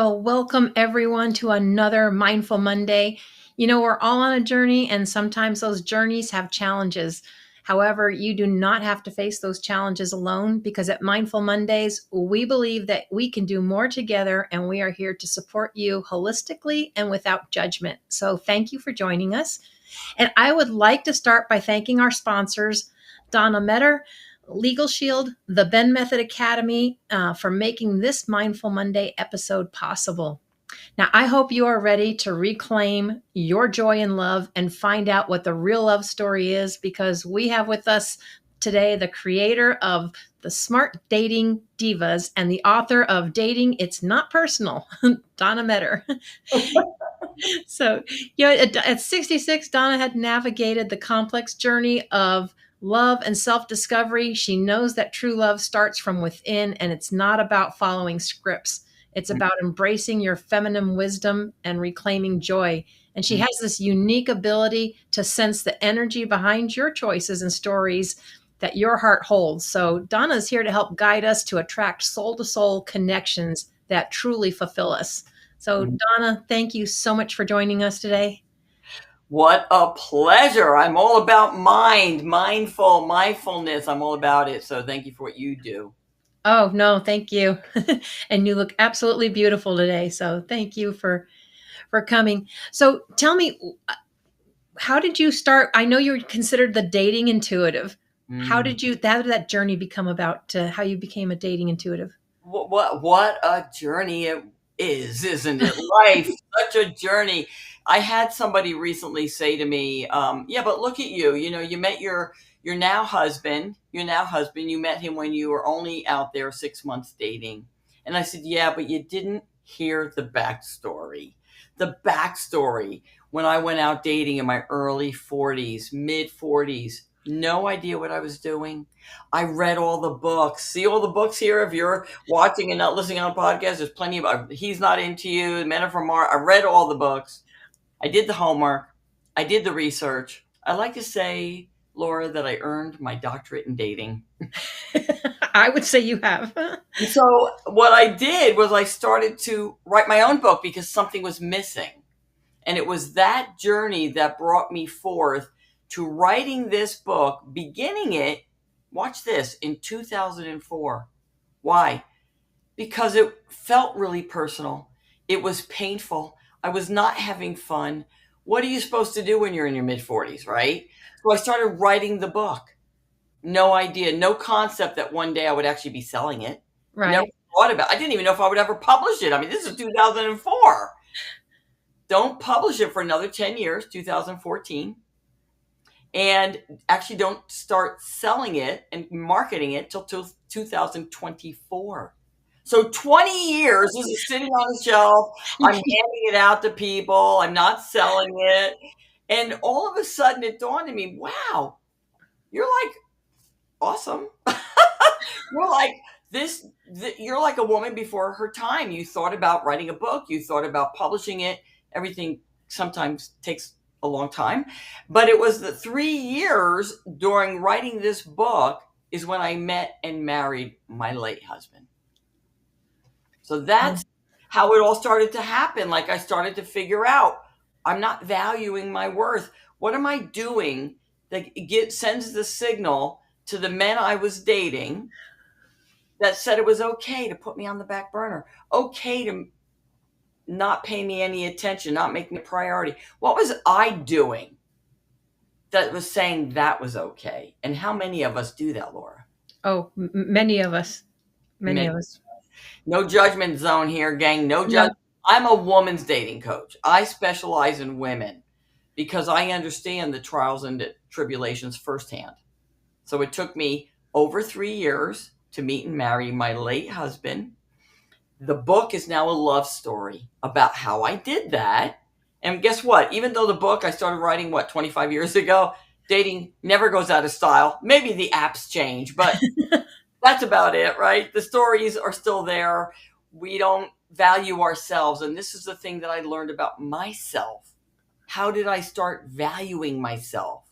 Well, welcome everyone to another Mindful Monday. We're all on a journey, and sometimes those journeys have challenges. However, you do not have to face those challenges alone because at Mindful Mondays, we believe that we can do more together, and we are here to support you holistically and without judgment. So, thank you for joining us. And I would like to start by thanking our sponsors, DonnA Meador, Legal Shield, the Ben Method Academy, for making this Mindful Monday episode possible. Now, I hope you are ready to reclaim your joy and love and find out what the real love story is, because we have with us today the creator of the SMART Dating Divas and the author of Dating It's Not Personal, DonnA Meador. So, at 66, DonnA had navigated the complex journey of love and self-discovery. She knows that true love starts from within, and it's not about following scripts. It's about embracing your feminine wisdom and reclaiming joy. And she has this unique ability to sense the energy behind your choices and stories that your heart holds. So Donna's here to help guide us to attract soul-to-soul connections that truly fulfill us. So Donna, thank you so much for joining us today. What a pleasure. I'm all about mindfulness. I'm all about it. So thank you for what you do. Oh, no, thank you. And you look absolutely beautiful today. So thank you for coming. So tell me, how did you start? I know you're considered the dating intuitive. How did that journey become about to how you became a dating intuitive? What a journey it is, isn't it? Life, such a journey. I had somebody recently say to me, yeah, but look at you. You met your now husband. You met him when you were only out there 6 months dating. And I said, yeah, but you didn't hear the backstory. The backstory when I went out dating in my early 40s, mid 40s, no idea what I was doing. I read all the books. See all the books here? If you're watching and not listening on a podcast, there's plenty of He's Not Into You, Men Are From Mars. I read all the books. I did the homework. I did the research. I like to say, Laura, that I earned my doctorate in dating. I would say you have. So what I did was I started to write my own book because something was missing. And it was that journey that brought me forth to writing this book, beginning it, watch this, in 2004. Why? Because it felt really personal. It was painful. I was not having fun. What are you supposed to do when you're in your mid 40s, right? So I started writing the book. No idea, no concept that one day I would actually be selling it. Right. Never thought about it. I didn't even know if I would ever publish it. I mean, this is 2004. Don't publish it for another 10 years, 2014. And actually don't start selling it and marketing it till 2024. So 20 years, this is sitting on the shelf. I'm handing it out to people. I'm not selling it. And all of a sudden it dawned on me, wow, you're like awesome. You're like this. You're like a woman before her time. You thought about writing a book. You thought about publishing it. Everything sometimes takes a long time. But it was the 3 years during writing this book is when I met and married my late husband. So that's how it all started to happen. Like I started to figure out I'm not valuing my worth. What am I doing that sends the signal to the men I was dating that said it was okay to put me on the back burner, okay to not pay me any attention, not make me a priority? What was I doing that was saying that was okay? And how many of us do that, Laura? Oh, many of us. Many of us. No judgment zone here, gang. No judgment. I'm a woman's dating coach. I specialize in women because I understand the trials and the tribulations firsthand. So it took me over 3 years to meet and marry my late husband. The book is now a love story about how I did that. And guess what? Even though the book I started writing, 25 years ago, dating never goes out of style. Maybe the apps change, but that's about it, right? The stories are still there. We don't value ourselves. And this is the thing that I learned about myself. How did I start valuing myself?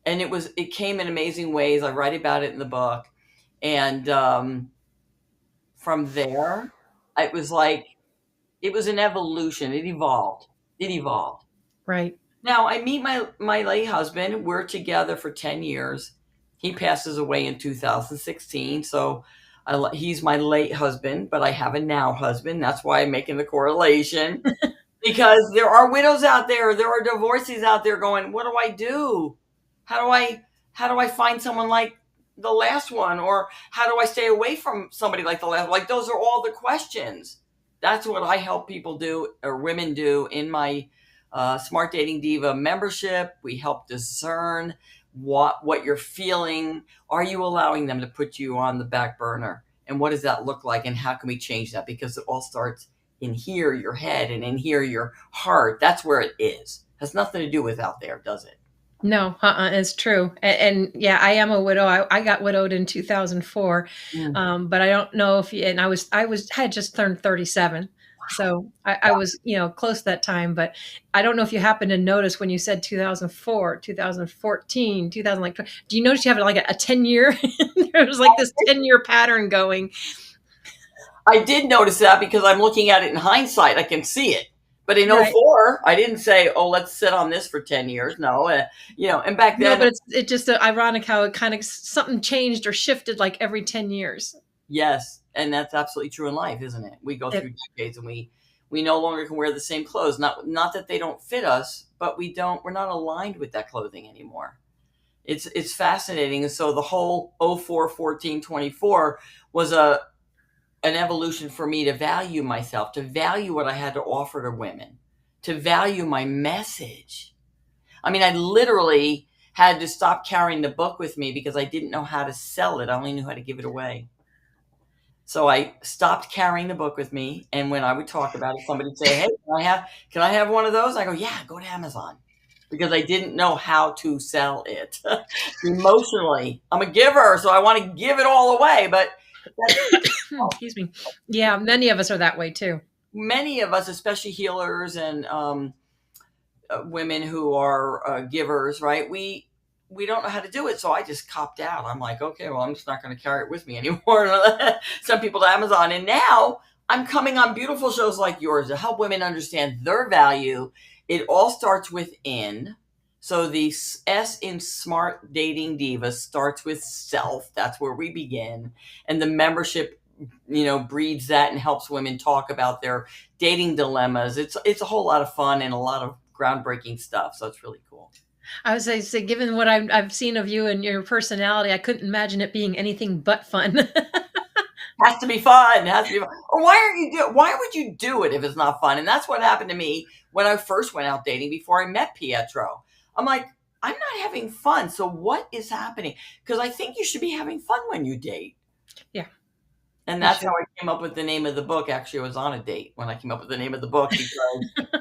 And it came in amazing ways. I write about it in the book. And from there, it was like It was an evolution. It evolved. It evolved. Right. Now I meet my late husband. We're together for 10 years. He passes away in 2016. So he's my late husband, but I have a now husband. That's why I'm making the correlation. Because there are widows out there are divorcees out there going, what do I do? How do I find someone like the last one? Or how do I stay away from somebody like the last one? Like, those are all the questions. That's what I help people do, or women do, in my Smart Dating Diva membership. We help discern what you're feeling. Are you allowing them to put you on the back burner? And what does that look like? And how can we change that? Because it all starts in here, your head, and in here, your heart. That's where it is. Has nothing to do with out there, does it? No, it's true. And yeah, I am a widow. I got widowed in 2004. Mm. But I don't know if you, and had just turned 37. So I was, close to that time, but I don't know if you happen to notice when you said 2004, 2014, 2000, like, do you notice you have like a 10-year, there was like this 10-year pattern going. I did notice that because I'm looking at it in hindsight. I can see it. But in Right. '04, I didn't say, oh, let's sit on this for 10 years. No. And back No, then, but it's just ironic how it kind of something changed or shifted like every 10 years. yes. And that's absolutely true in life, isn't it? We go It, through decades and we no longer can wear the same clothes. Not that they don't fit us, but we're not aligned with that clothing anymore. It's fascinating. And so the whole '04, '14, '24 was an evolution for me to value myself, to value what I had to offer to women, to value my message. I mean, I literally had to stop carrying the book with me because I didn't know how to sell it. I only knew how to give it away. So I stopped carrying the book with me. And when I would talk about it, somebody would say, hey, can I have one of those? I go, yeah, go to Amazon. Because I didn't know how to sell it emotionally. I'm a giver, so I want to give it all away. But that's excuse me. Yeah, many of us are that way too. many of us, especially healers and women who are givers, right? We don't know how to do it, so I just copped out. I'm like, okay, well, I'm just not going to carry it with me anymore. Send people to Amazon, and now I'm coming on beautiful shows like yours to help women understand their value. It all starts within. So the S in Smart Dating Divas starts with self. That's where we begin, and the membership, breeds that and helps women talk about their dating dilemmas. It's a whole lot of fun and a lot of groundbreaking stuff. So it's really cool. I would say, given what I've seen of you and your personality, I couldn't imagine it being anything but fun. Has to be fun. It has to be fun. Or why would you do it if it's not fun? And that's what happened to me when I first went out dating before I met Pietro. I'm like, I'm not having fun. So what is happening? Because I think you should be having fun when you date. Yeah, And you that's how should. I came up with the name of the book. Actually, I was on a date when I came up with the name of the book because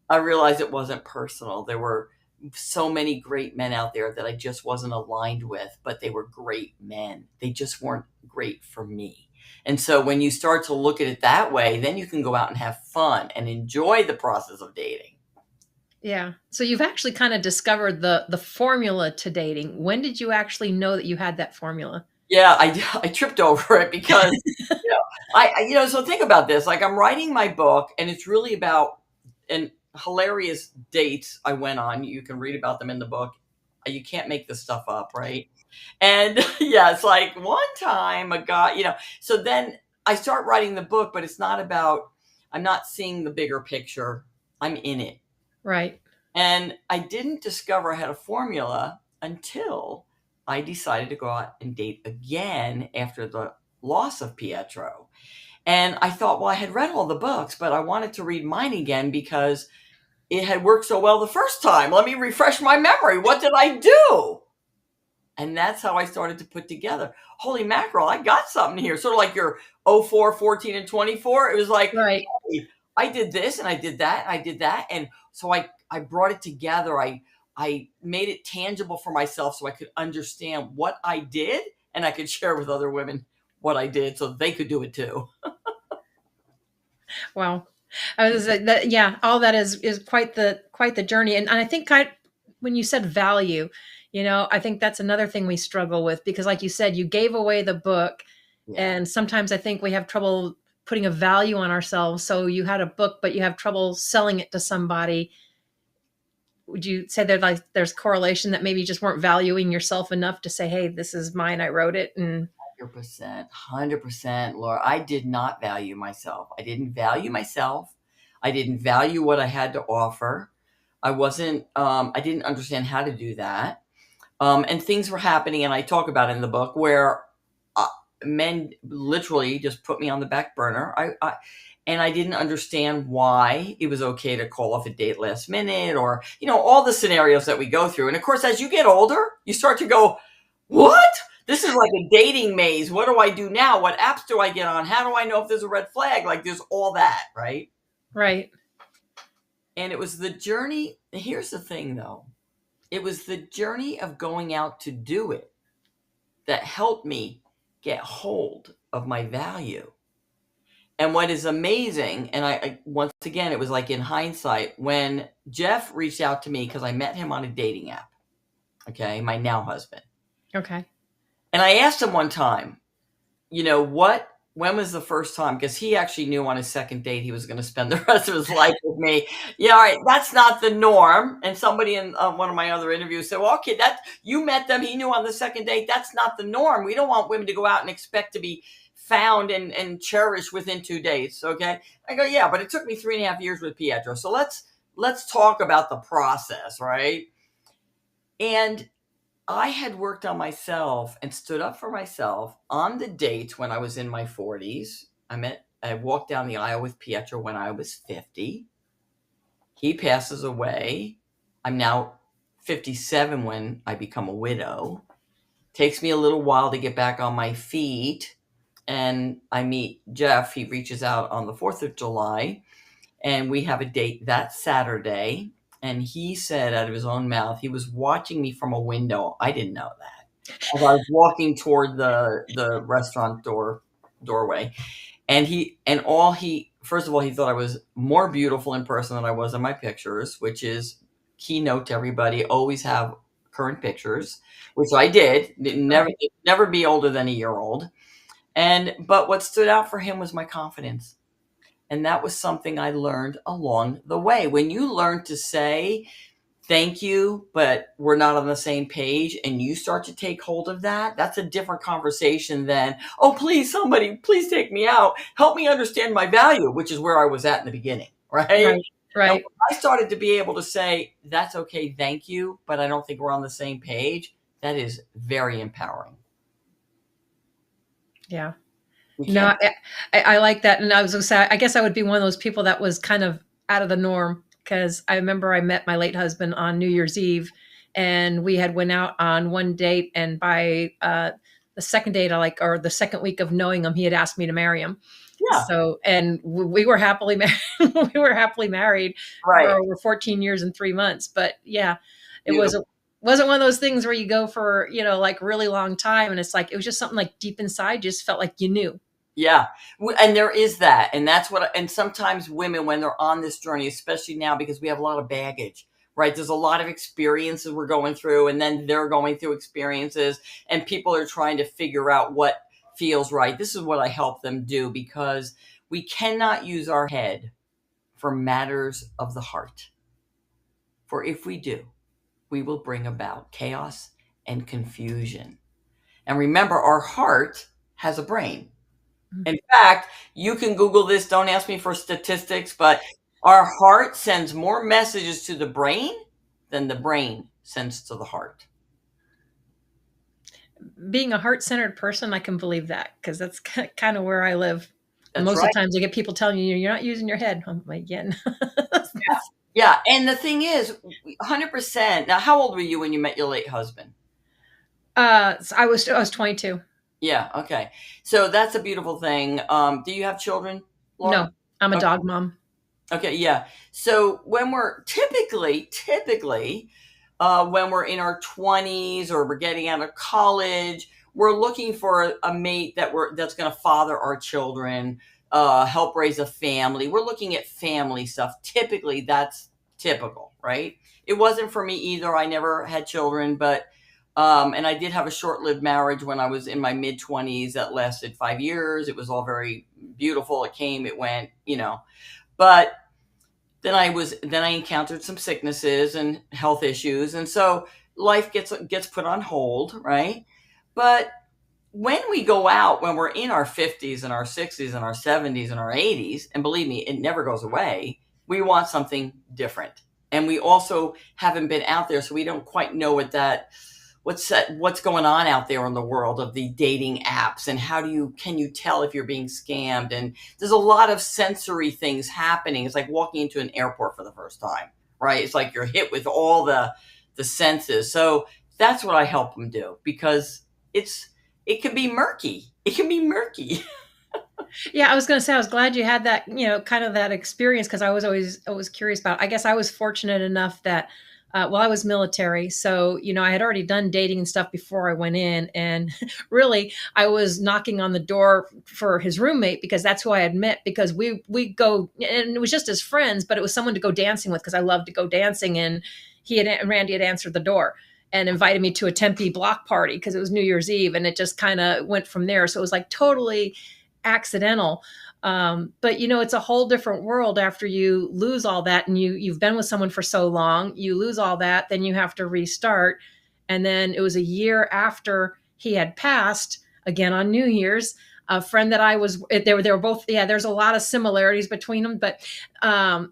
I realized it wasn't personal. There were so many great men out there that I just wasn't aligned with, but they were great men. They just weren't great for me. And so when you start to look at it that way, then you can go out and have fun and enjoy the process of dating. Yeah. So you've actually kind of discovered the formula to dating. When did you actually know that you had that formula? Yeah, I tripped over it because so think about this. Like, I'm writing my book, and it's really about and hilarious dates I went on. You can read about them in the book. You can't make this stuff up, right? And yeah, it's like one time a guy, so then I start writing the book, but it's not about, I'm not seeing the bigger picture. I'm in it. Right. And I didn't discover I had a formula until I decided to go out and date again after the loss of Pietro. And I thought, well, I had read all the books, but I wanted to read mine again because it had worked so well the first time. Let me refresh my memory. What did I do? And that's how I started to put together. Holy mackerel, I got something here. Sort of like your '04, '14, and '24. It was like, Right. hey, I did this and I did that and I did that. And so I brought it together. I made it tangible for myself so I could understand what I did and I could share with other women what I did so they could do it too. Wow. I was that. Yeah. All that is quite the journey. And I think when you said value, I think that's another thing we struggle with because, like you said, you gave away the book, Yeah. and sometimes I think we have trouble putting a value on ourselves. So you had a book, but you have trouble selling it to somebody. Would you say that like there's correlation that maybe you just weren't valuing yourself enough to say, hey, this is mine, I wrote it? And 100%, Laura. I did not value myself. I didn't value myself. I didn't value what I had to offer. I didn't understand how to do that. And things were happening, and I talk about it in the book, where uh, men literally just put me on the back burner. And I didn't understand why it was okay to call off a date last minute, or, all the scenarios that we go through. And of course, as you get older, you start to go, what? This is like a dating maze. What do I do now? What apps do I get on? How do I know if there's a red flag? Like, there's all that, right? right. And it was the journey. Here's the thing, though. It was the journey of going out to do it that helped me get hold of my value. And what is amazing, and I once again, it was like in hindsight, when Jeff reached out to me, because I met him on a dating app, okay, my now husband. Okay. And I asked him one time, when was the first time? Because he actually knew on his second date he was going to spend the rest of his life with me. Yeah, all right, that's not the norm. And somebody in one of my other interviews said, well, okay, you met them, he knew on the second date. That's not the norm. We don't want women to go out and expect to be found and cherished within 2 days, okay? I go, yeah, but it took me 3.5 years with Pietro. So let's talk about the process, right? And I had worked on myself and stood up for myself on the dates when I was in my 40s. I walked down the aisle with Pietro when I was 50. He passes away. I'm now 57 when I become a widow. Takes me a little while to get back on my feet. And I meet Jeff. He reaches out on the 4th of July, and we have a date that Saturday. And he said out of his own mouth, he was watching me from a window. I didn't know that. As I was walking toward the restaurant doorway. And first of all, he thought I was more beautiful in person than I was in my pictures, which is keynote to everybody. Always have current pictures, which I did. Never be older than a year old. But what stood out for him was my confidence. And that was something I learned along the way. When you learn to say, thank you, but we're not on the same page, and you start to take hold of that, that's a different conversation than, oh, please, somebody, please take me out. Help me understand my value, which is where I was at in the beginning, right? Right. Right. And when I started to be able to say, that's okay, thank you, but I don't think we're on the same page, that is very empowering. Yeah. No, I like that. And I was going to say, I guess I would be one of those people that was kind of out of the norm, because I remember I met my late husband on New Year's Eve, and we had went out on one date. And by the second date, or the second week of knowing him, he had asked me to marry him. Yeah. So, and we were happily married. We were happily married Right. for over 14 years and 3 months. But yeah, it Beautiful. wasn't one of those things where you go for, like really long time. And it's like, it was just something like deep inside, just felt like you knew. Yeah. And there is that. And that's and sometimes women, when they're on this journey, especially now, because we have a lot of baggage, right? There's a lot of experiences we're going through, and then they're going through experiences, and people are trying to figure out what feels right. This is what I help them do, because we cannot use our head for matters of the heart. For if we do, we will bring about chaos and confusion. And remember, our heart has a brain. In fact, you can Google this. Don't ask me for statistics, but our heart sends more messages to the brain than the brain sends to the heart. Being a heart-centered person, I can believe that, because that's kind of where I live. That's Most right. of the times I get people telling you, you're not using your head. I'm like, again. Yeah. And the thing is, 100%. Now, how old were you when you met your late husband? So I was 22. Yeah. Okay. So that's a beautiful thing. Do you have children, Laura? No, I'm a Okay. dog mom. Okay. Yeah. So when we're typically, when we're in our 20s or we're getting out of college, we're looking for a mate that's going to father our children, help raise a family. We're looking at family stuff. Typically, that's typical, right? It wasn't for me either. I never had children, but And I did have a short-lived marriage when I was in my mid-20s that lasted 5 years. It was all very beautiful. It came, it went, but then I encountered some sicknesses and health issues, and so life gets put on hold, right? But when we go out, when we're in our 50s and our 60s and our 70s and our 80s, and believe me, it never goes away, we want something different. And we also haven't been out there, so we don't quite know what's going on out there in the world of the dating apps, and can you tell if you're being scammed. And there's a lot of sensory things happening. It's like walking into an airport for the first time, right? It's like you're hit with all the senses. So that's what I help them do, because it can be murky. It can be murky. Yeah, I was going to say, I was glad you had that, kind of that experience, because I was always curious about. I guess I was fortunate enough that, well, I was military, so I had already done dating and stuff before I went in, and really, I was knocking on the door for his roommate, because that's who I had met. Because we go, and it was just as friends, but it was someone to go dancing with, because I love to go dancing, and Randy had answered the door and invited me to a Tempe block party because it was New Year's Eve, and it just kind of went from there. So it was like totally accidental. But it's a whole different world after you lose all that, and you've been with someone for so long. You lose all that, then you have to restart. And then it was a year after he had passed, again on New Year's. A friend that I was, they were both, yeah, there's a lot of similarities between them, but on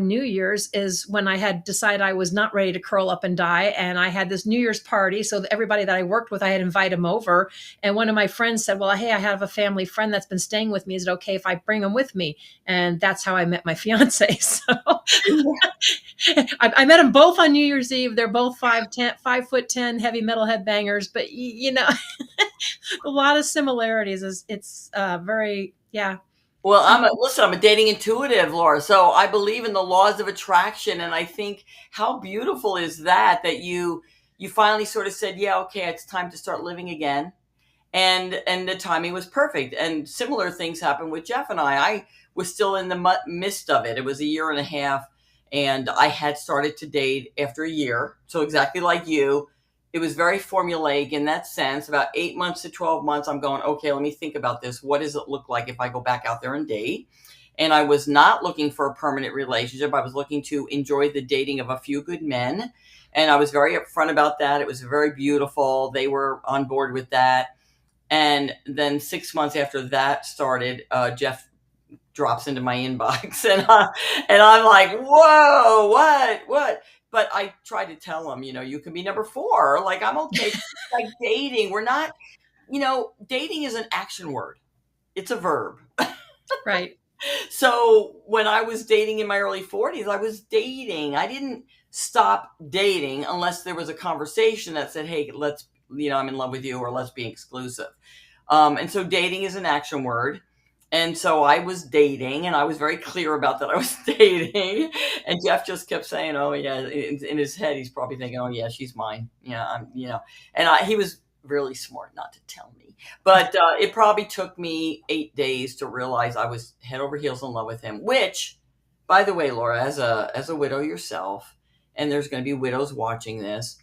New Year's is when I had decided I was not ready to curl up and die. And I had this New Year's party. So everybody that I worked with, I had invited them over. And one of my friends said, well, hey, I have a family friend that's been staying with me. Is it okay if I bring him with me? And that's how I met my fiance. So I met them both on New Year's Eve. They're both 5'10", heavy metal headbangers, but a lot of similarities. It's very, yeah. Well, I'm a dating intuitive, Laura. So I believe in the laws of attraction, and I think how beautiful is that you finally sort of said, yeah, okay, it's time to start living again. And the timing was perfect. And similar things happened with Jeff and I was still in the midst of it. It was a year and a half, and I had started to date after a year. So exactly like you, it was very formulaic in that sense. About 8 months to 12 months, I'm going, okay, let me think about this. What does it look like if I go back out there and date? And I was not looking for a permanent relationship. I was looking to enjoy the dating of a few good men. And I was very upfront about that. It was very beautiful. They were on board with that. And then 6 months after that started, Jeff drops into my inbox, and I'm like, whoa, what? But I tried to tell him, you can be number 4. Like, I'm okay. Like dating, we're not, dating is an action word. It's a verb. Right. So when I was dating in my early 40s, I was dating. I didn't stop dating unless there was a conversation that said, hey, I'm in love with you, or let's be exclusive. And so dating is an action word. And so I was dating, and I was very clear about that I was dating. And Jeff just kept saying, oh, yeah, in his head, he's probably thinking, oh, yeah, she's mine. Yeah, he was really smart not to tell me. But it probably took me 8 days to realize I was head over heels in love with him, which, by the way, Laura, as a widow yourself, and there's going to be widows watching this,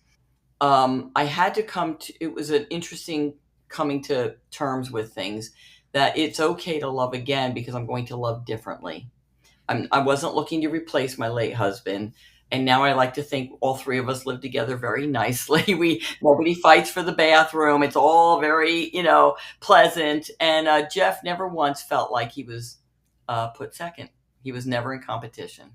I had to it was an interesting coming to terms with things, that it's okay to love again, because I'm going to love differently. I wasn't looking to replace my late husband. And now I like to think all 3 of us live together very nicely. Nobody fights for the bathroom. It's all very, pleasant. And Jeff never once felt like he was put second. He was never in competition.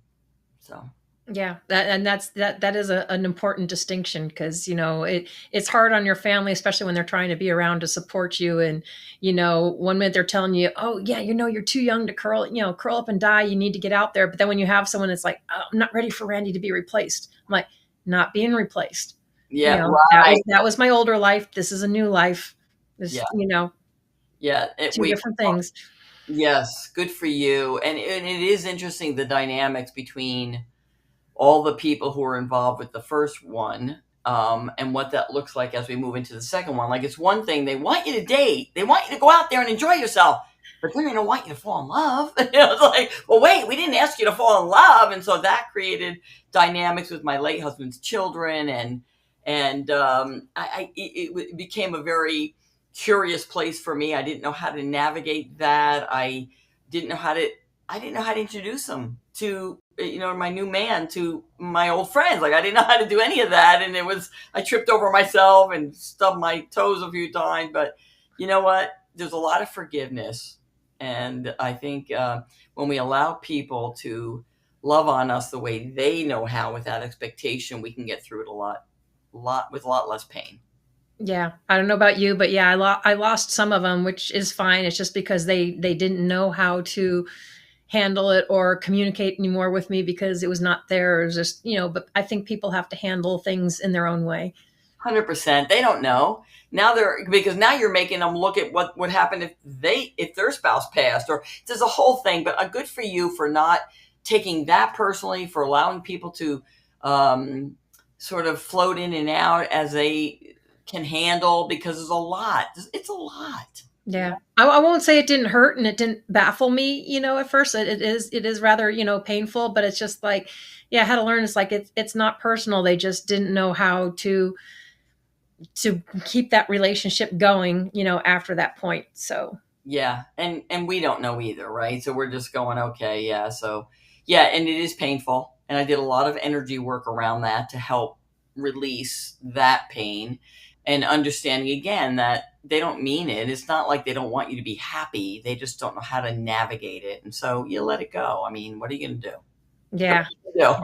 So. Yeah, that is an important distinction, because it's hard on your family, especially when they're trying to be around to support you. And one minute they're telling you, oh yeah, you're too young to curl up and die, you need to get out there. But then when you have someone that's like, oh, I'm not ready for Randy to be replaced, I'm like, not being replaced. Yeah, right. That was my older life. This is a new life. Yeah. Yeah, two different things. Yes, good for you. And it is interesting, the dynamics between all the people who are involved with the first one, and what that looks like as we move into the second one. Like, it's one thing, they want you to date, they want you to go out there and enjoy yourself, but they're going to want you to fall in love. It's like, well, wait, we didn't ask you to fall in love. And so that created dynamics with my late husband's children, And it became a very curious place for me. I didn't know how to navigate that. Didn't know how to I didn't know how to introduce them to my new man, to my old friends. Like, I didn't know how to do any of that, and I tripped over myself and stubbed my toes a few times. But you know what? There's a lot of forgiveness, and I think when we allow people to love on us the way they know how, without expectation, we can get through it with a lot less pain. Yeah, I don't know about you, but yeah, I lost some of them, which is fine. It's just because they didn't know how to handle it or communicate anymore with me because it was not there. It was just, but I think people have to handle things in their own way. 100%. They don't know now. Because now you're making them look at what would happen if their spouse passed, or there's a whole thing. But good for you for not taking that personally, for allowing people to sort of float in and out as they can handle, because it's a lot. It's a lot. Yeah. I won't say it didn't hurt and it didn't baffle me, at first. It is rather, painful, but it's just like, yeah, I had to learn. It's like, it's not personal. They just didn't know how to keep that relationship going, after that point. So yeah, and we don't know either, right? So we're just going, okay, yeah. So yeah, and it is painful, and I did a lot of energy work around that to help release that pain, and understanding again that they don't mean it. It's not like they don't want you to be happy. They just don't know how to navigate it, and so you let it go. I mean, what are you going to do? yeah. Do?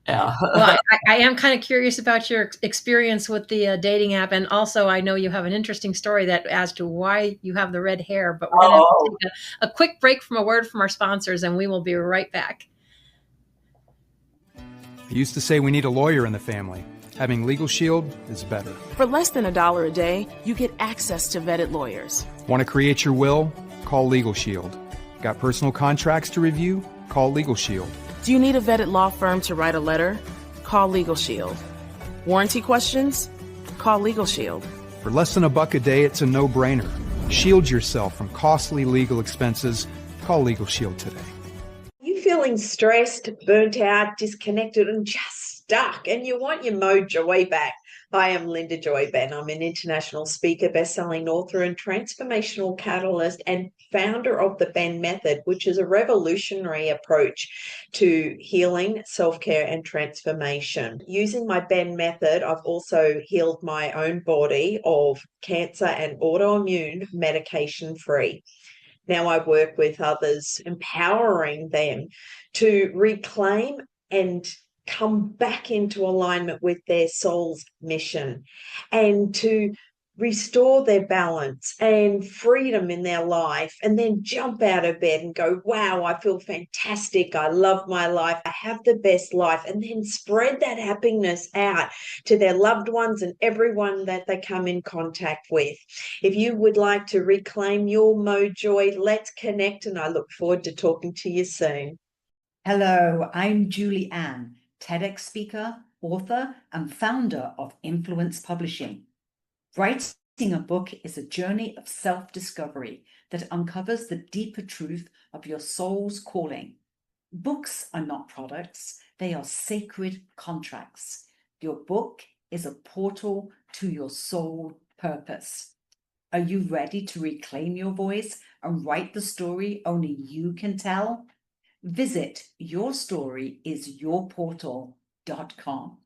Yeah. Well, I am kind of curious about your experience with the dating app, and also I know you have an interesting story that as to why you have the red hair. But we're going to have to Oh, take a quick break from a word from our sponsors, and we will be right back. I used to say we need a lawyer in the family. Having Legal Shield is better. For less than $1 a day, you get access to vetted lawyers. Want to create your will? Call Legal Shield. Got personal contracts to review? Call Legal Shield. Do you need a vetted law firm to write a letter? Call Legal Shield. Warranty questions? Call Legal Shield. For less than $1 a day, it's a no-brainer. Shield yourself from costly legal expenses. Call Legal Shield today. You feeling stressed, burnt out, disconnected, and just stuck, and you want your mojo back? Hi, I'm Linda Joy Ben. I'm an international speaker, best-selling author, and transformational catalyst, and founder of the Ben Method, which is a revolutionary approach to healing, self-care, and transformation. Using my Ben Method, I've also healed my own body of cancer and autoimmune medication-free. Now I work with others, empowering them to reclaim and come back into alignment with their soul's mission, and to restore their balance and freedom in their life, and then jump out of bed and go, wow, I feel fantastic. I love my life. I have the best life. And then spread that happiness out to their loved ones and everyone that they come in contact with. If you would like to reclaim your mojo, let's connect, and I look forward to talking to you soon. Hello, I'm Julie Ann, TEDx speaker, author, and founder of Influence Publishing. Writing a book is a journey of self-discovery that uncovers the deeper truth of your soul's calling. Books are not products, they are sacred contracts. Your book is a portal to your soul purpose. Are you ready to reclaim your voice and write the story only you can tell? Visit YourStoryIsYourPortal.com.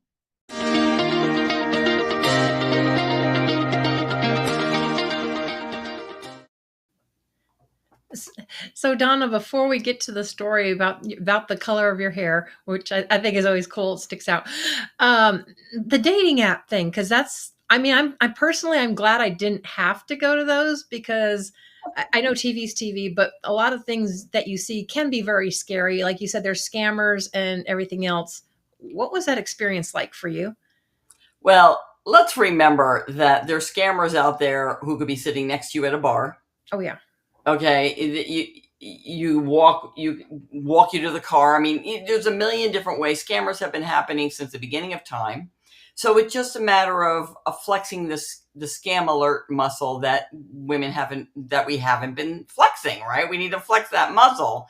So Donna, before we get to the story about the color of your hair, which I think is always cool, it sticks out, the dating app thing, because I'm personally, I'm glad I didn't have to go to those, because I know TV's TV, but a lot of things that you see can be very scary. Like you said, there's scammers and everything else. What was that experience like for you? well, let's remember that there's scammers out there who could be sitting next to you at a bar. Oh yeah. Okay, you walk you to the car. I mean, there's a million different ways. Scammers have been happening since the beginning of time. So it's just a matter of flexing the scam alert muscle that we haven't been flexing, right? We need to flex that muscle,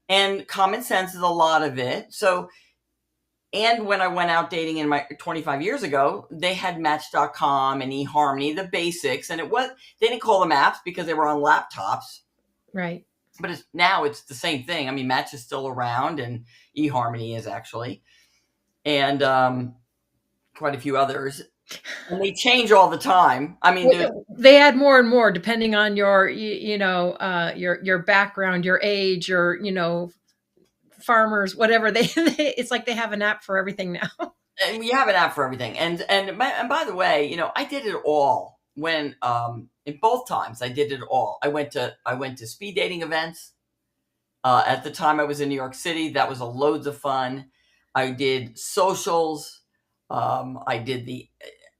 and common sense is a lot of it. So And when I went out dating in my 25 years ago, they had Match.com and eHarmony, the basics, and they didn't call them apps because they were on laptops. Right. But now it's the same thing. I mean, Match is still around, and eHarmony is actually, and quite a few others. And they change all the time. I mean, they add more and more depending on your, your background, your age, your, farmers, whatever. It's like they have an app for everything now. And we have an app for everything. And by the way, I did it all when in both times I did it all. I went to speed dating events. At the time I was in New York City. That was loads of fun. I did socials. I did the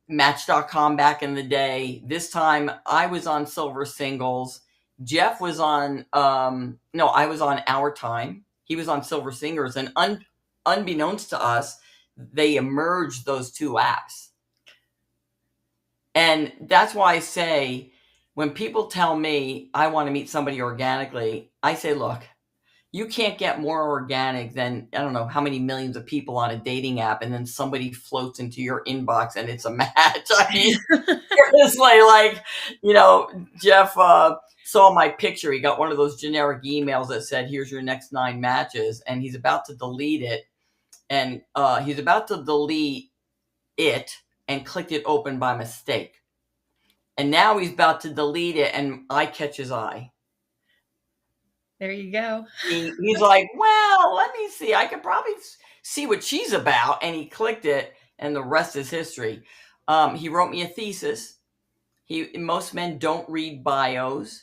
Match.com back in the day. This time I was on Silver Singles. Jeff was on, no, I was on Our Time. He was on Silver Singers, and unbeknownst to us, they merged those two apps. And that's why I say, when people tell me I want to meet somebody organically, I say, look, you can't get more organic than, I don't know how many millions of people on a dating app, and then somebody floats into your inbox and it's a match. I mean, seriously, like, Jeff saw my picture. He got one of those generic emails that said, here's your next 9 matches. And he's about to delete it. And he's about to delete it and clicked it open by mistake. And now he's about to delete it, and I catch his eye. There you go. He's like, well, let me see. I could probably see what she's about. And he clicked it, and the rest is history. He wrote me a thesis. Most men don't read bios.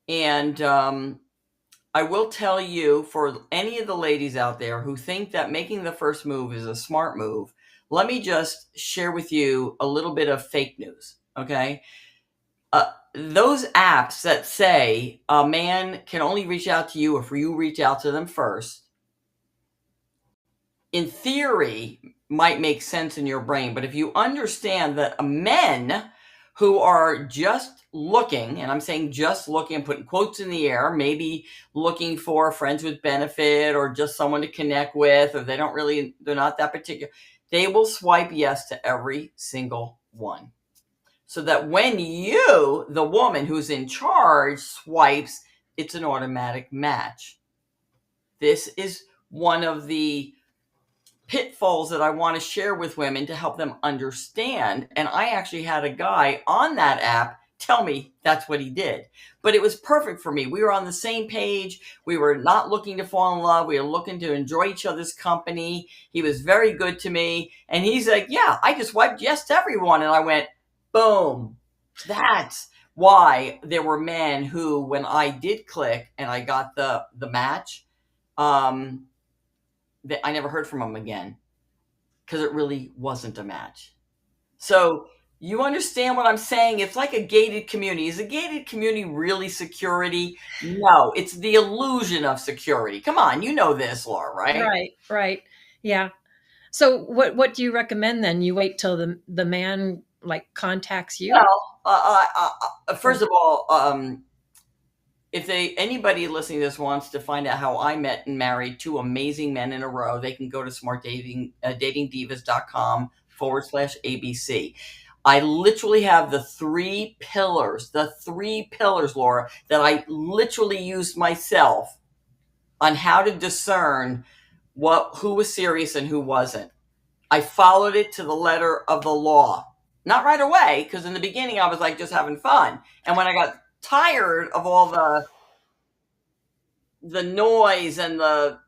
And I will tell you, for any of the ladies out there who think that making the first move is a smart move, let me just share with you a little bit of fake news, okay? Those apps that say a man can only reach out to you if you reach out to them first, in theory, might make sense in your brain. But if you understand that men who are just looking, and I'm saying just looking, putting quotes in the air, maybe looking for friends with benefit or just someone to connect with, or they're not that particular, they will swipe yes to every single one. So that when you, the woman who's in charge, swipes, it's an automatic match. This is one of the pitfalls that I want to share with women to help them understand. And I actually had a guy on that app tell me that's what he did. But it was perfect for me. We were on the same page. We were not looking to fall in love. We were looking to enjoy each other's company. He was very good to me. And he's like, yeah, I just swiped yes to everyone. And I went, boom. That's why there were men who, when I did click and I got the match, I never heard from them again because it really wasn't a match. So you understand what I'm saying? It's like a gated community. Is a gated community really security? No, it's the illusion of security. Come on, you know this, Laura, right? Right. Yeah. So what do you recommend then? You wait till the man contacts you? Well, first of all, if anybody listening to this wants to find out how I met and married 2 amazing men in a row, they can go to smartdatingdivas.com/ABC. I literally have the 3 pillars, Laura, that I literally used myself on how to discern who was serious and who wasn't. I followed it to the letter of the law. Not right away, because in the beginning I was like just having fun. And when I got tired of all the noise and the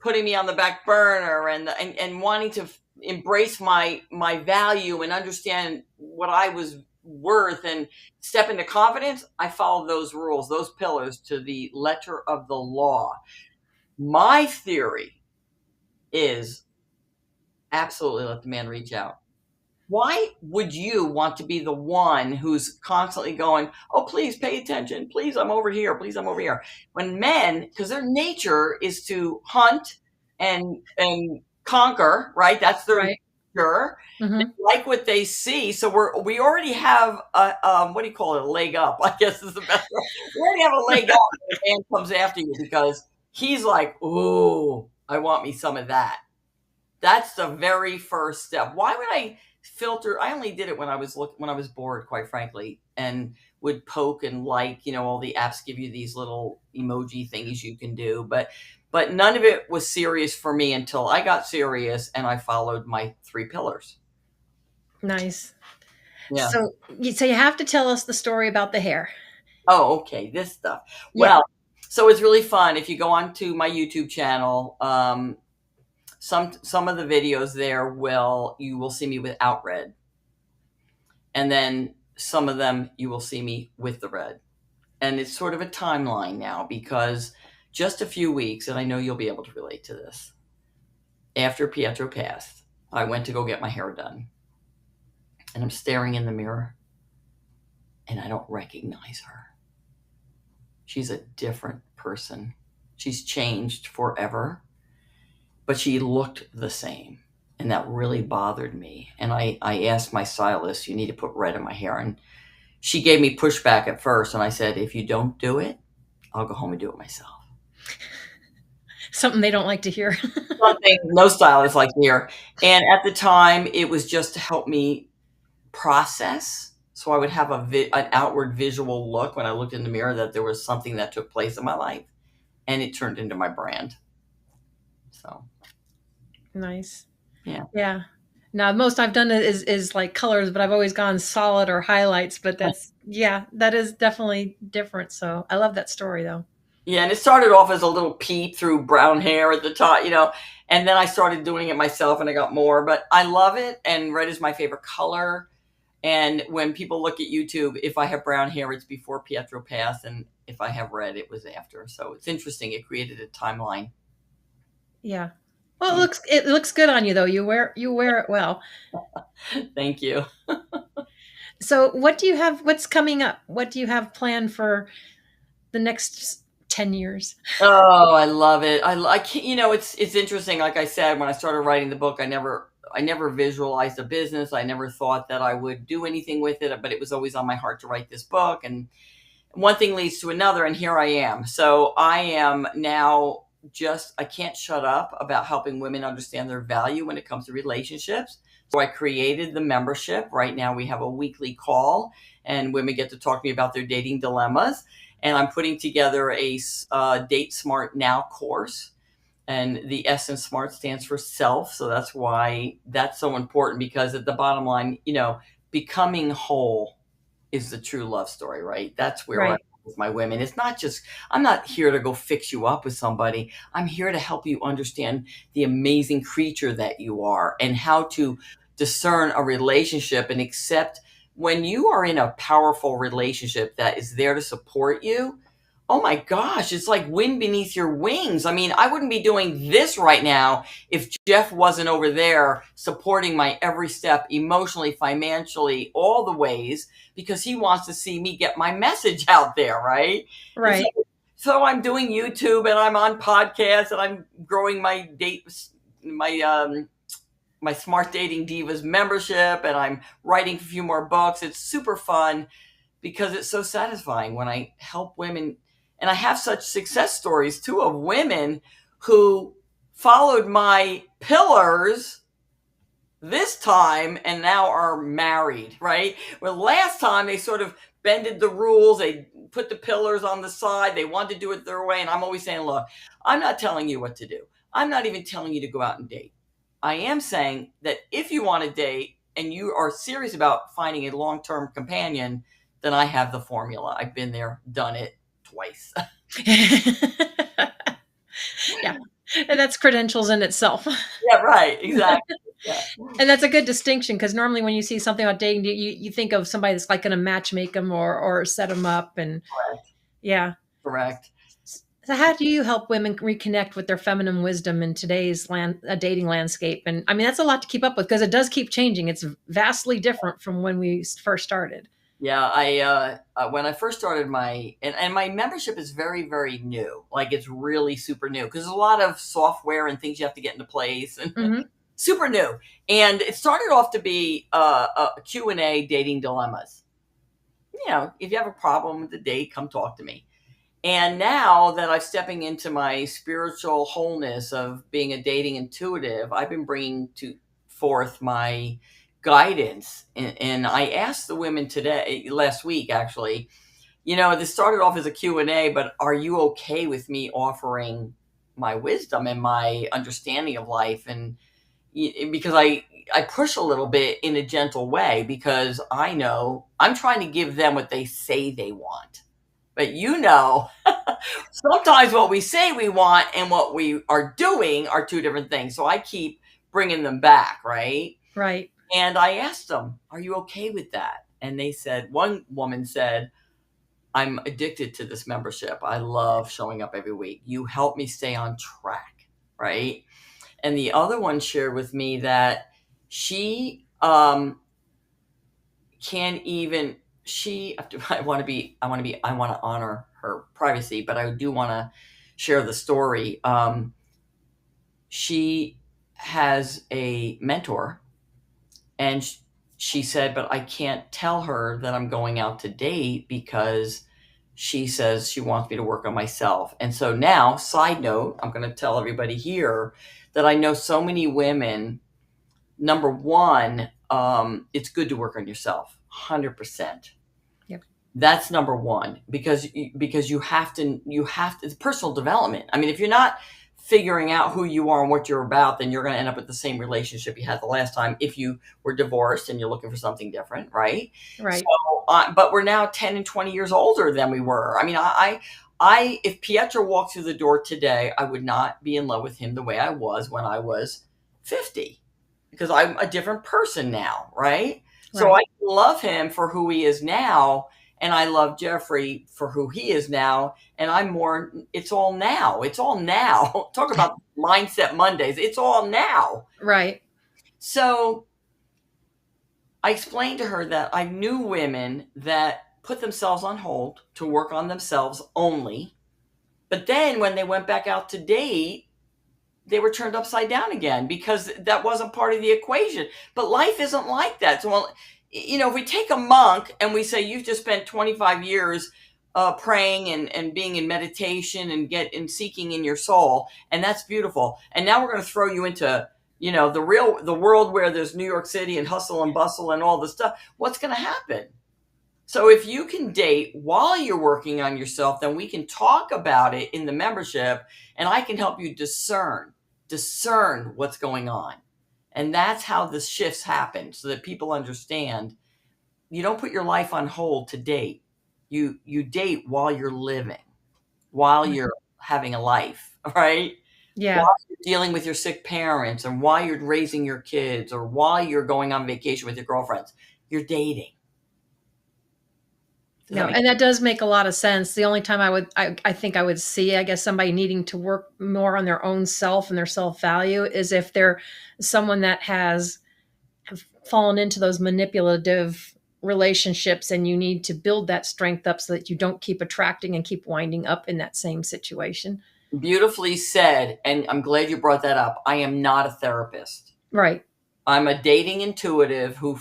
putting me on the back burner and wanting to embrace my value and understand what I was worth and step into confidence, I followed those rules, those pillars to the letter of the law. My theory is absolutely let the man reach out. Why would you want to be the one who's constantly going, oh, please pay attention. Please, I'm over here. Please, I'm over here. When men, because their nature is to hunt and conquer, right? That's their nature. Mm-hmm. They like what they see. So we already have what do you call it? A leg up, I guess is the best word. We already have a leg up when a man comes after you because he's like, ooh, I want me some of that. That's the very first step. Why would I filter? I only did it when I was bored, quite frankly, and would poke and all the apps give you these little emoji things you can do, but none of it was serious for me until I got serious and I followed my 3 pillars. Nice. Yeah. So you have to tell us the story about the hair. Oh, okay. This stuff. Yeah. Well, so it's really fun. If you go onto my YouTube channel, some of the videos there you will see me without red. And then some of them you will see me with the red. And it's sort of a timeline now because just a few weeks, and I know you'll be able to relate to this, after Pietro passed, I went to go get my hair done. And I'm staring in the mirror and I don't recognize her. She's a different person. She's changed forever, but she looked the same. And that really bothered me. And I asked my stylist, you need to put red in my hair. And she gave me pushback at first. And I said, if you don't do it, I'll go home and do it myself. Something they don't like to hear. Something no stylist like to hear. And at the time, it was just to help me process. So I would have an outward visual look when I looked in the mirror that there was something that took place in my life. And it turned into my brand. So. Nice. Yeah. Yeah. Now, most I've done is like colors, but I've always gone solid or highlights. But that is definitely different. So I love that story, though. Yeah, and it started off as a little peep through brown hair at the top, and then I started doing it myself and I got more. But I love it, and red is my favorite color. And when people look at YouTube, if I have brown hair, it's before Pietro passed, and if I have red, it was after. So it's interesting. It created a timeline. Yeah. Well, it looks good on you though. You wear it well. Thank you. So, what do you have? What's coming up? What do you have planned for the next 10 years? Oh, I love it. I can't, it's interesting. Like I said, when I started writing the book, I never visualized a business. I never thought that I would do anything with it, but it was always on my heart to write this book. And one thing leads to another, and here I am. So I am now I can't shut up about helping women understand their value when it comes to relationships. So I created the membership. Right now we have a weekly call and women get to talk to me about their dating dilemmas. And I'm putting together a Date Smart Now course. And the S in SMART stands for self. So that's why that's so important, because at the bottom line, becoming whole is the true love story, right? That's where I'm with my women. It's not just, I'm not here to go fix you up with somebody. I'm here to help you understand the amazing creature that you are and how to discern a relationship and accept when you are in a powerful relationship that is there to support you. Oh my gosh, it's like wind beneath your wings. I mean, I wouldn't be doing this right now if Jeff wasn't over there supporting my every step, emotionally, financially, all the ways, because he wants to see me get my message out there, right? Right. So I'm doing YouTube and I'm on podcasts and I'm growing my SMART Dating Divas membership, and I'm writing a few more books. It's super fun because it's so satisfying when I help women. And I have such success stories too of women who followed my pillars this time and now are married, right? Well, last time they sort of bended the rules. They put the pillars on the side. They wanted to do it their way. And I'm always saying, look, I'm not telling you what to do. I'm not even telling you to go out and date. I am saying that if you want to date and you are serious about finding a long-term companion, then I have the formula. I've been there, done it twice. Yeah. And that's credentials in itself. Yeah, right. Exactly. Yeah. And that's a good distinction, because normally when you see something about dating, you think of somebody that's like going to match make them or set them up. And Correct. Yeah. Correct. So how do you help women reconnect with their feminine wisdom in today's dating landscape? And I mean, that's a lot to keep up with because it does keep changing. It's vastly different from when we first started. Yeah, I when I first started my membership is very, very new. Like, it's really super new because there's a lot of software and things you have to get into place, and super new. And it started off to be a Q&A dating dilemmas. If you have a problem with the date, come talk to me. And now that I'm stepping into my spiritual wholeness of being a dating intuitive, I've been bringing forth my guidance. And I asked the women last week, actually, this started off as a Q&A, but are you okay with me offering my wisdom and my understanding of life? And because I push a little bit in a gentle way, because I know I'm trying to give them what they say they want. But sometimes what we say we want and what we are doing are two different things. So I keep bringing them back, right? Right. And I asked them, are you okay with that? And they said, one woman said, I'm addicted to this membership. I love showing up every week. You help me stay on track, right? And the other one shared with me that she can't even I want to honor her privacy, but I do want to share the story. She has a mentor, and she said, but I can't tell her that I'm going out to date because she says she wants me to work on myself. And so now, side note, I'm going to tell everybody here that I know so many women. Number one, it's good to work on yourself, 100%. Yep. That's number one, because you have to, it's personal development. I mean, if you're not figuring out who you are and what you're about, then you're going to end up with the same relationship you had the last time if you were divorced and you're looking for something different, right? Right. So, but we're now 10 and 20 years older than we were. I mean, if Pietro walked through the door today, I would not be in love with him the way I was when I was 50. Because I'm a different person now, right? So I love him for who he is now, and I love Jeffrey for who he is now, and it's all now. It's all now. Talk about Mindset Mondays. It's all now. Right. So I explained to her that I knew women that put themselves on hold to work on themselves only, but then when they went back out to date, they were turned upside down again because that wasn't part of the equation. But life isn't like that. So, if we take a monk and we say, you've just spent 25 years praying and being in meditation and seeking in your soul, and that's beautiful. And now we're going to throw you into, the world where there's New York City and hustle and bustle and all this stuff. What's going to happen? So if you can date while you're working on yourself, then we can talk about it in the membership, and I can help you discern what's going on. And that's how the shifts happen, so that people understand you don't put your life on hold to date. You date while you're living, while you're having a life, right? Yeah. While you're dealing with your sick parents, and while you're raising your kids, or while you're going on vacation with your girlfriends, you're dating. No, and that does make a lot of sense. The only time I think I would see, I guess, somebody needing to work more on their own self and their self-value is if they're someone that have fallen into those manipulative relationships, and you need to build that strength up so that you don't keep attracting and keep winding up in that same situation. Beautifully said. And I'm glad you brought that up. I am not a therapist. Right. I'm a dating intuitive who,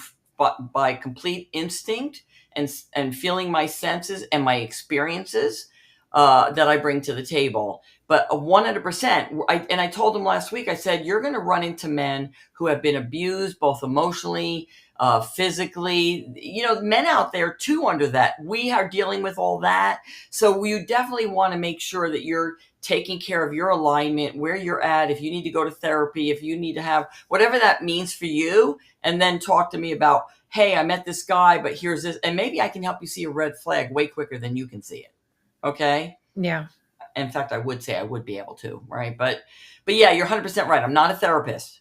by complete instinct and feeling my senses and my experiences, that I bring to the table. But 100%, I told them last week, I said, you're going to run into men who have been abused, both emotionally, physically, men out there too under that. We are dealing with all that. So we definitely want to make sure that you're taking care of your alignment, where you're at, if you need to go to therapy, if you need to have whatever that means for you, and then talk to me about, hey, I met this guy, but here's this, and maybe I can help you see a red flag way quicker than you can see it. Okay? Yeah. In fact, I would say I would be able to, right? But yeah, you're 100% right. I'm not a therapist,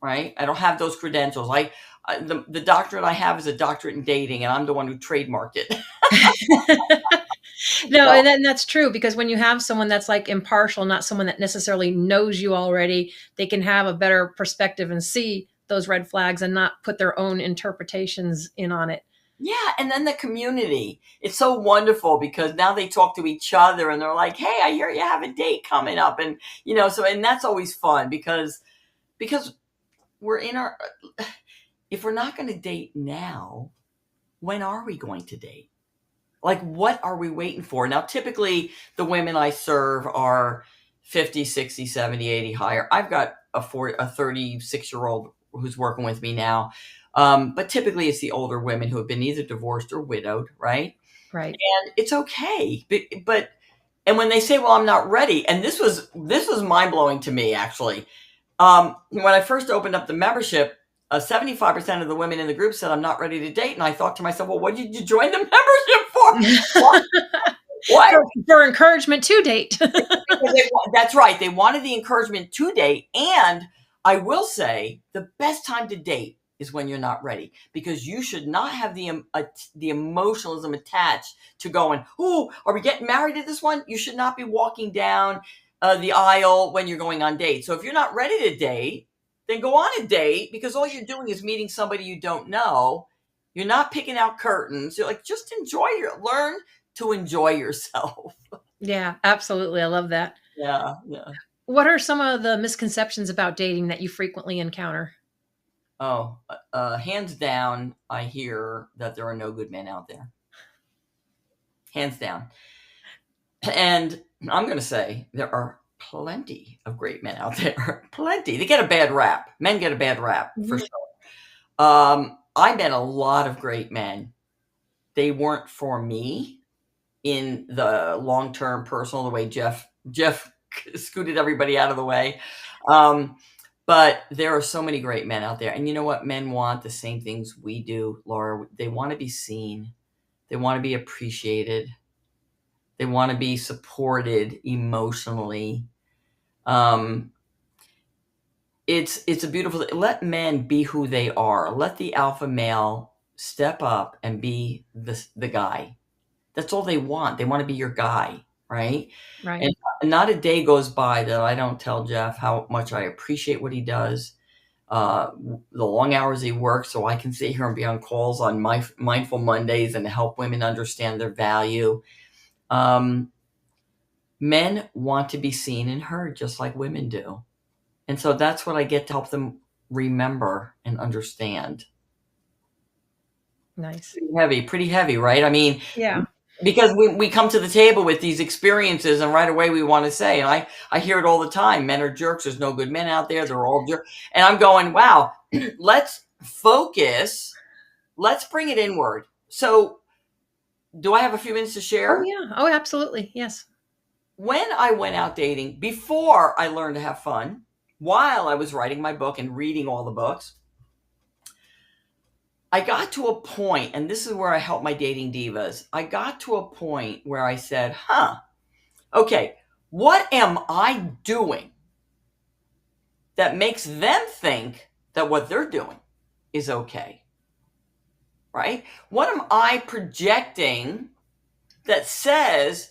right? I don't have those credentials. The doctorate I have is a doctorate in dating, and I'm the one who trademarked it. No, and that's true, because when you have someone that's like impartial, not someone that necessarily knows you already, they can have a better perspective and see those red flags and not put their own interpretations in on it. Yeah, and then the community. It's so wonderful because now they talk to each other and they're like, hey, I hear you have a date coming up. And, and that's always fun because we're if we're not going to date now, when are we going to date? Like, what are we waiting for? Now, typically the women I serve are 50, 60, 70, 80 higher. I've got a 36-year-old who's working with me now. But typically it's the older women who have been either divorced or widowed, right? Right. And it's okay. But and when they say, well, I'm not ready, and this was mind-blowing to me, actually. When I first opened up the membership, 75% of the women in the group said, I'm not ready to date. And I thought to myself, well, what did you join the membership for? What? For encouragement to date. That's right. They wanted the encouragement to date. And I will say the best time to date is when you're not ready, because you should not have the emotionalism attached to going, oh, are we getting married to this one? You should not be walking down the aisle when you're going on dates. So if you're not ready to date, then go on a date, because all you're doing is meeting somebody you don't know. You're not picking out curtains. You're like, just learn to enjoy yourself. Yeah, absolutely. I love that. Yeah. What are some of the misconceptions about dating that you frequently encounter? Oh, hands down, I hear that there are no good men out there. Hands down. And I'm going to say there are plenty of great men out there. Plenty. They get a bad rap. Men get a bad rap, for sure. I met a lot of great men. They weren't for me in the long-term personal, the way Jeff scooted everybody out of the way. But there are so many great men out there. And you know what? Men want the same things we do, Laura. They want to be seen. They want to be appreciated. They want to be supported emotionally. It's a beautiful thing. Let men be who they are. Let the alpha male step up and be the guy. That's all they want. They want to be your guy, right? Right. And not a day goes by that I don't tell Jeff how much I appreciate what he does, the long hours he works, so I can sit here and be on calls on my Mindful Mondays and help women understand their value. Men want to be seen and heard just like women do. And so that's what I get to help them remember and understand. Nice. Pretty heavy, right? I mean, yeah. Because we come to the table with these experiences and right away we want to say, and I hear it all the time, men are jerks. There's no good men out there. They're all jerks. And I'm going, wow, let's focus. Let's bring it inward. So do I have a few minutes to share? Oh, yeah. Oh, absolutely. Yes. When I went out dating, before I learned to have fun, while I was writing my book and reading all the books, I got to a point, and this is where I help my dating divas. I got to a point where I said, okay, what am I doing that makes them think that what they're doing is okay? Right? What am I projecting that says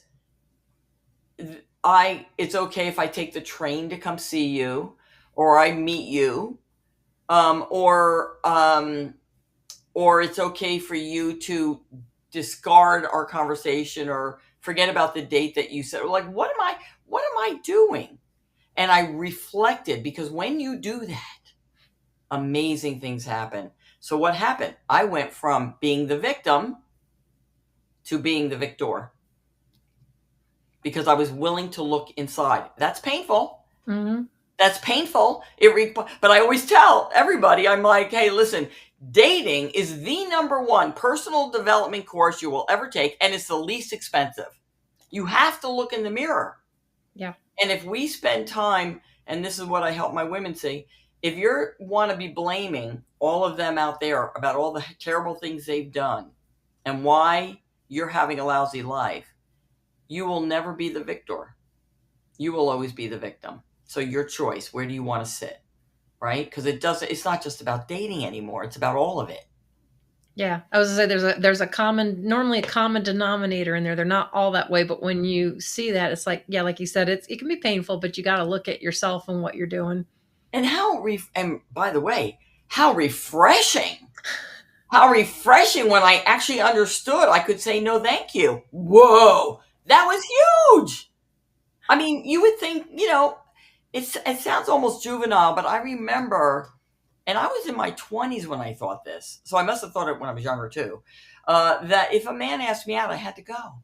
it's okay if I take the train to come see you, or I meet you, or it's okay for you to discard our conversation or forget about the date that you said. Like, what am I doing? And I reflected, because when you do that, amazing things happen. So what happened? I went from being the victim to being the victor, because I was willing to look inside. That's painful. Mm-hmm. That's painful. But I always tell everybody, I'm like, hey, listen, dating is the #1 personal development course you will ever take, and it's the least expensive. You have to look in the mirror. Yeah. And if we spend time, and this is what I help my women see, if you want to be blaming all of them out there about all the terrible things they've done and why you're having a lousy life, you will never be the victor. You will always be the victim. So your choice, where do you want to sit? Right? Because it's not just about dating anymore. It's about all of it. Yeah. I was going to say there's normally a common denominator in there. They're not all that way, but when you see that, it's like, yeah, like you said, it can be painful, but you got to look at yourself and what you're doing. And and by the way, how refreshing. How refreshing when I actually understood I could say no thank you. Whoa, that was huge. I mean, you would think, it sounds almost juvenile, but I remember, and I was in my 20s when I thought this, so I must have thought it when I was younger too. that if a man asked me out, I had to go.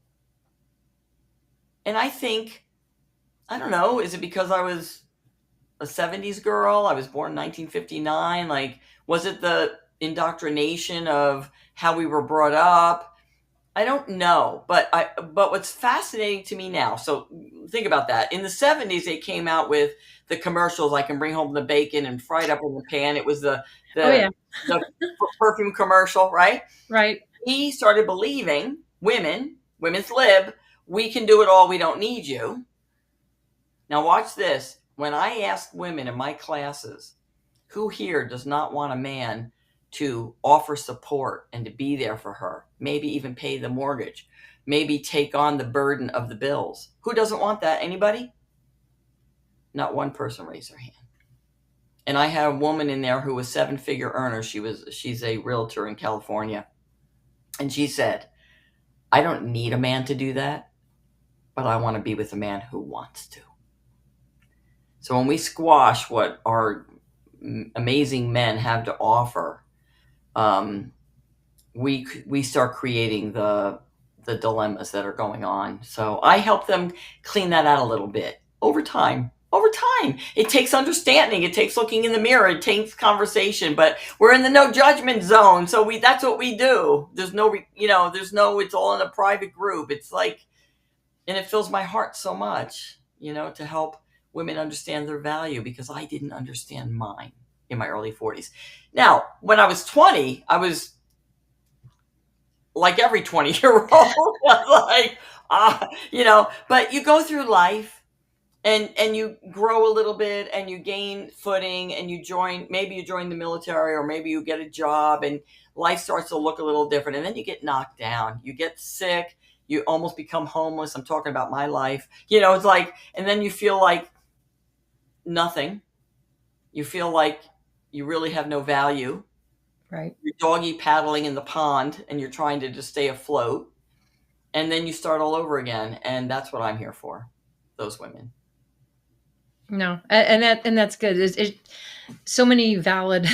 And I think, I don't know, is it because I was a 70s girl? I was born in 1959. Like, was it the indoctrination of how we were brought up? I don't know, but what's fascinating to me now, so think about that. In the 70s, they came out with the commercials, I can bring home the bacon and fry it up in the pan. It was the perfume commercial, right? Right. He started believing women's lib, we can do it all, we don't need you. Now watch this. When I asked women in my classes, who here does not want a man to offer support and to be there for her, maybe even pay the mortgage, maybe take on the burden of the bills? Who doesn't want that? Anybody? Not one person raised their hand. And I had a woman in there who was 7-figure earner. She's a realtor in California. And she said, I don't need a man to do that, but I want to be with a man who wants to. So when we squash what our amazing men have to offer, we start creating the dilemmas that are going on. So I help them clean that out a little bit over time. It takes understanding. It takes looking in the mirror. It takes conversation. But we're in the no judgment zone, so that's what we do. There's no, it's all in a private group. It's like, and it fills my heart so much, to help women understand their value, because I didn't understand mine in my early 40s. Now, when I was 20, I was like every 20-year-old, like, but you go through life and you grow a little bit and you gain footing and maybe you join the military, or maybe you get a job and life starts to look a little different. And then you get knocked down, you get sick, you almost become homeless. I'm talking about my life. It's like, and then you feel like nothing. You feel like you really have no value. Right. You're doggy paddling in the pond and you're trying to just stay afloat. And then you start all over again. And that's what I'm here for, those women. No, and that's good. It so many valid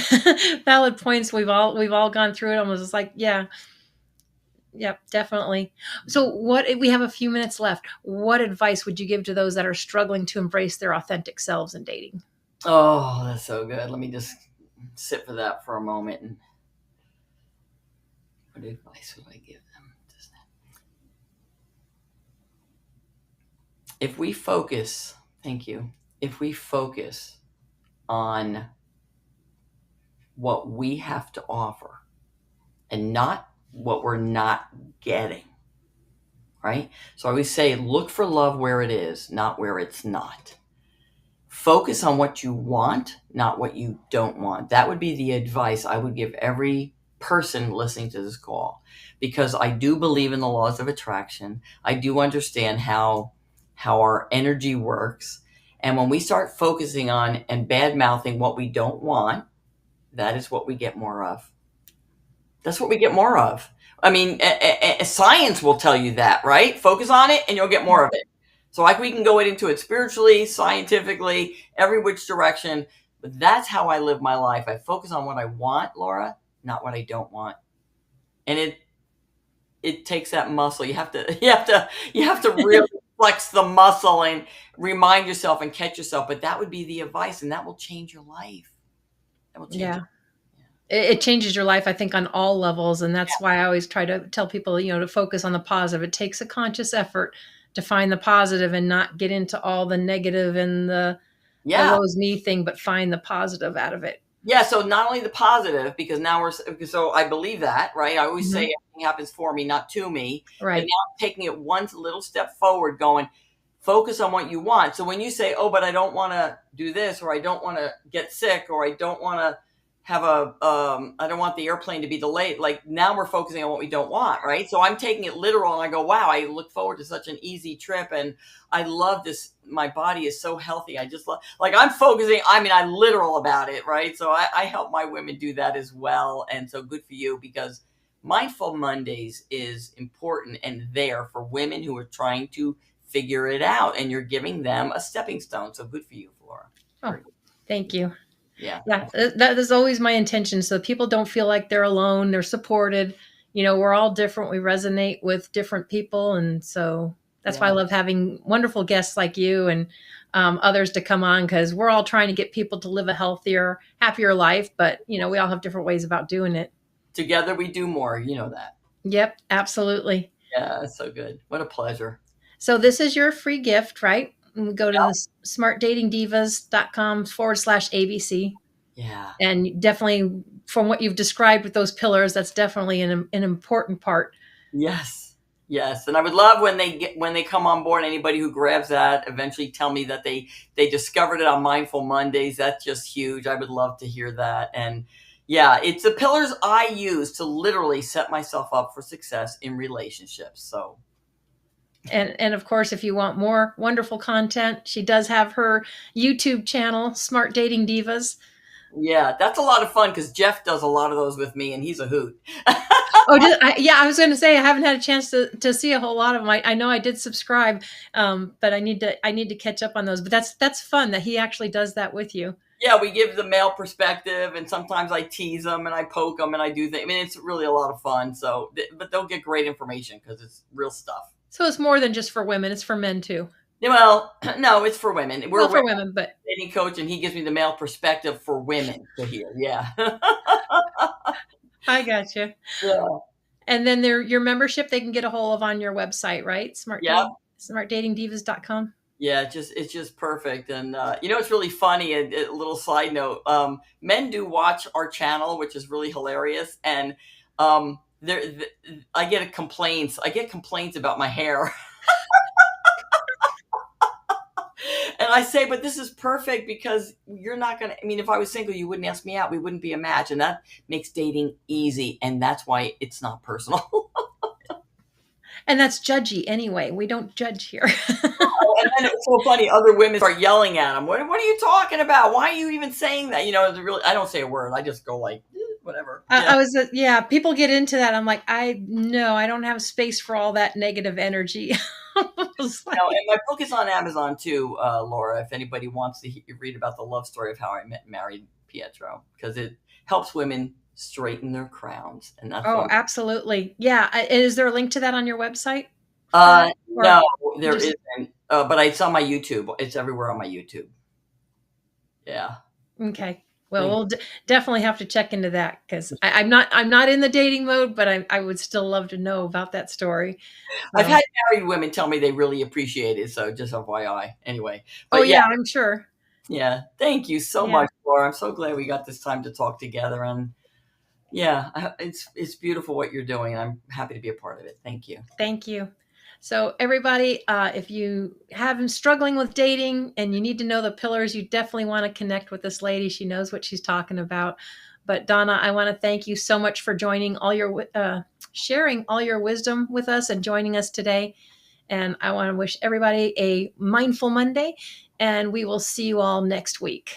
points. We've all gone through it. Almost, it's like, yeah, definitely. So we have a few minutes left. What advice would you give to those that are struggling to embrace their authentic selves in dating? Oh, that's so good. Let me just sit for that for a moment. And what advice would I give them? If we focus, thank you. If we focus on what we have to offer and not what we're not getting, right? So I always say, look for love where it is, not where it's not. Focus on what you want, not what you don't want. That would be the advice I would give every person listening to this call, because I do believe in the laws of attraction. I do understand how our energy works. And when we start focusing on and bad-mouthing what we don't want, that is what we get more of. That's what we get more of. I mean, science will tell you that, right? Focus on it and you'll get more of it. So we can go into it spiritually, scientifically, every which direction. But that's how I live my life. I focus on what I want, Laura, not what I don't want. And it takes that muscle. You have to really flex the muscle and remind yourself and catch yourself. But that would be the advice, and that will change your life. That will change it changes your life, I think, on all levels. And that's why I always try to tell people, to focus on the positive. It takes a conscious effort to find the positive and not get into all the negative and the woe's me thing, but find the positive out of it. Yeah. So not only the positive, because so I believe that, right? I always say everything happens for me, not to me. Right. But now I'm taking it one little step forward, going, focus on what you want. So when you say, oh, but I don't want to do this, or I don't want to get sick, or I don't want to have I don't want the airplane to be delayed. Like, now we're focusing on what we don't want, right? So I'm taking it literal, and I go, wow, I look forward to such an easy trip. And I love this. My body is so healthy. I just love, I'm focusing, I'm literal about it, right? So I help my women do that as well. And so good for you, because Mindful Mondays is important and there for women who are trying to figure it out, and you're giving them a stepping stone. So good for you, Flora. Oh, thank you. Yeah. That is always my intention. So people don't feel like they're alone. They're supported. we're all different. We resonate with different people. And so that's why I love having wonderful guests like you and others to come on, because we're all trying to get people to live a healthier, happier life. But, we all have different ways about doing it. Together we do more. You know that. Yep, absolutely. Yeah, that's so good. What a pleasure. So this is your free gift, right? We go to the smartdatingdivas.com/ABC. Yeah. And definitely from what you've described with those pillars, that's definitely an important part. Yes. Yes. And I would love when they come on board, anybody who grabs that, eventually tell me that they discovered it on Mindful Mondays. That's just huge. I would love to hear that. And yeah, it's the pillars I use to literally set myself up for success in relationships. So. And of course, if you want more wonderful content, she does have her YouTube channel, Smart Dating Divas. Yeah, that's a lot of fun because Jeff does a lot of those with me, and he's a hoot. I was going to say I haven't had a chance to see a whole lot of them. I know I did subscribe, but I need to catch up on those. But that's fun that he actually does that with you. Yeah, we give the male perspective, and sometimes I tease them and I poke them and I do things. I mean, it's really a lot of fun. So, but they'll get great information because it's real stuff. So it's more than just for women; it's for men too. Well, no, it's for women. We're for women, but dating coach, and he gives me the male perspective for women to hear. Yeah, I gotcha. Yeah. And then your membership, they can get a hold of on your website, right? smartdatingdivas.com. Yeah, it's just perfect. And it's really funny. A little side note: men do watch our channel, which is really hilarious. And I get complaints. I get complaints about my hair. And I say, but this is perfect because you're not going to, I mean, if I was single, you wouldn't ask me out. We wouldn't be a match. And that makes dating easy. And that's why it's not personal. And that's judgy anyway. We don't judge here. And then it's so funny. Other women start yelling at them. What are you talking about? Why are you even saying that? I don't say a word. I just go like, whatever. People get into that. I'm like, I don't have space for all that negative energy. And my book is on Amazon too, Laura, if anybody wants to read about the love story of how I married Pietro, because it helps women straighten their crowns. And that's absolutely. Yeah. Is there a link to that on your website? No, there isn't. But it's on my YouTube. It's everywhere on my YouTube. Yeah. Okay. Well, we'll definitely have to check into that because I'm not in the dating mode, but I would still love to know about that story. I've had married women tell me they really appreciate it. So just FYI. Anyway. But I'm sure. Yeah. Thank you so much, Laura. I'm so glad we got this time to talk together. And it's beautiful what you're doing. I'm happy to be a part of it. Thank you. Thank you. So everybody, if you have been struggling with dating and you need to know the pillars, you definitely want to connect with this lady. She knows what she's talking about. But DonnA, I want to thank you so much for joining sharing all your wisdom with us and joining us today. And I want to wish everybody a mindful Monday, and we will see you all next week.